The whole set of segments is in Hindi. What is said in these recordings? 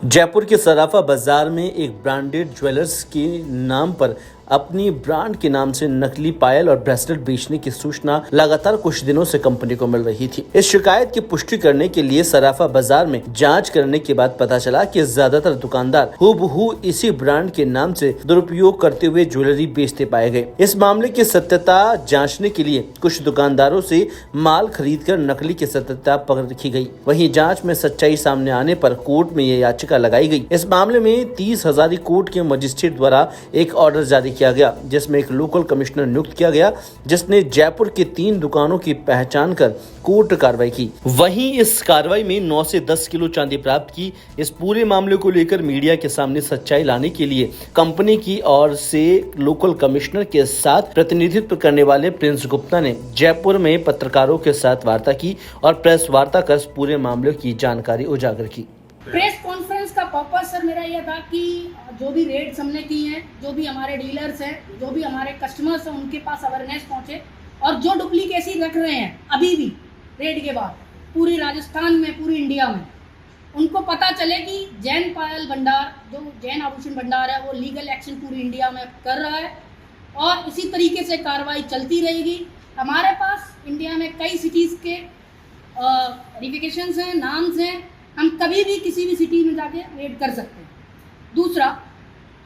जयपुर के सराफा बाजार में एक ब्रांडेड ज्वेलर्स के नाम पर अपनी ब्रांड के नाम से नकली पायल और ब्रेसलेट बेचने की सूचना लगातार कुछ दिनों से कंपनी को मिल रही थी। इस शिकायत की पुष्टि करने के लिए सराफा बाजार में जांच करने के बाद पता चला कि ज्यादातर दुकानदार हूबहू इसी ब्रांड के नाम से दुरुपयोग करते हुए ज्वेलरी बेचते पाए गए। इस मामले की सत्यता जांचने के लिए कुछ दुकानदारों से माल खरीदकर नकली की सत्यता परखी गई। वहीं जांच में सच्चाई सामने आने पर कोर्ट में ये याचिका लगाई गई। इस मामले में 30 हजारी कोर्ट के मजिस्ट्रेट द्वारा एक ऑर्डर जारी किया गया, जिसमें एक लोकल कमिश्नर नियुक्त किया गया, जिसने जयपुर के 3 दुकानों की पहचान कर कोर्ट कार्रवाई की। वहीं इस कार्रवाई में 9 से 10 किलो चांदी प्राप्त की। इस पूरे मामले को लेकर मीडिया के सामने सच्चाई लाने के लिए कंपनी की ओर से लोकल कमिश्नर के साथ प्रतिनिधित्व करने वाले प्रिंस गुप्ता ने जयपुर में पत्रकारों के साथ वार्ता की और प्रेस वार्ता कर पूरे मामले की जानकारी उजागर की। प्रेस कॉन्फ्रेंस का पर्पस सर मेरा यह था कि जो भी रेड्स हमने की हैं, जो भी हमारे डीलर्स हैं, जो भी हमारे कस्टमर्स हैं, उनके पास अवेयरनेस पहुंचे और जो डुप्लीकेसी रख रहे हैं अभी भी रेड के बाद पूरी राजस्थान में, पूरी इंडिया में, उनको पता चले कि जैन पायल भंडार, जो जैन आभूषण भंडार है, वो लीगल एक्शन पूरी इंडिया में कर रहा है और इसी तरीके से कार्रवाई चलती रहेगी। हमारे पास इंडिया में कई सिटीज़ के वेरिफिकेशंस हैं, नाम्स हैं, हम कभी भी किसी भी सिटी में जाके रेड कर सकते हैं। दूसरा,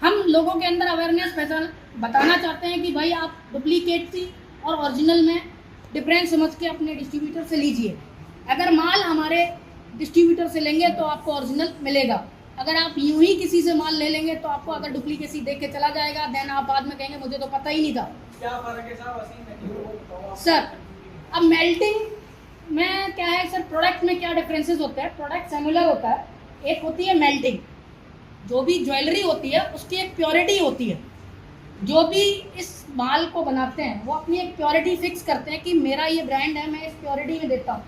हम लोगों के अंदर अवेयरनेस पहचान बताना चाहते हैं कि भाई आप डुप्लीकेट और ओरिजिनल में डिफरेंस समझ के अपने डिस्ट्रीब्यूटर से लीजिए। अगर माल हमारे डिस्ट्रीब्यूटर से लेंगे तो आपको ओरिजिनल मिलेगा। अगर आप यूं ही किसी से माल ले लेंगे तो आपको अगर डुप्लीकेसी देख के चला जाएगा, देन आप बाद में कहेंगे मुझे तो पता ही नहीं था। क्या फर्क है साहब? सर, अब मेल्टिंग में क्या है सर, प्रोडक्ट में क्या डिफरेंसेस होते हैं? प्रोडक्ट सिमिलर होता है, एक होती है मेल्टिंग। जो भी ज्वेलरी होती है उसकी एक प्योरिटी होती है। जो भी इस माल को बनाते हैं वो अपनी एक प्योरिटी फिक्स करते हैं कि मेरा ये ब्रांड है, मैं इस प्योरिटी में देता हूँ।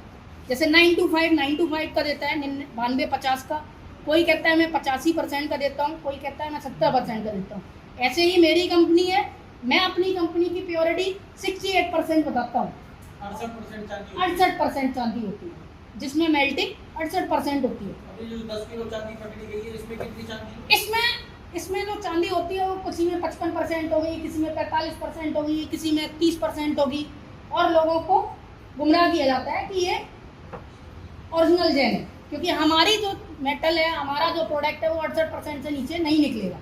जैसे 925 का देता है, 92-50 का, कोई कहता है मैं 85% का देता हूँ, कोई कहता है मैं 70% का देता हूँ। ऐसे ही मेरी कंपनी है, मैं अपनी कंपनी की प्योरिटी 68% बताता हूँ। 68% चांदी होती है, जिसमें मेल्टिंग 68% होती है। अभी जो 10 किलो चांदी पकड़ी गई है, इसमें कितनी चांदी? इसमें जो चांदी होती है वो किसी में 55% होगी, किसी में 45% होगी, किसी में 30% होगी और लोगों को गुमराह किया जाता है कि ये ओरिजिनल जैन है, क्योंकि हमारी जो मेटल है, हमारा जो प्रोडक्ट है वो 68% से नीचे नहीं निकलेगा।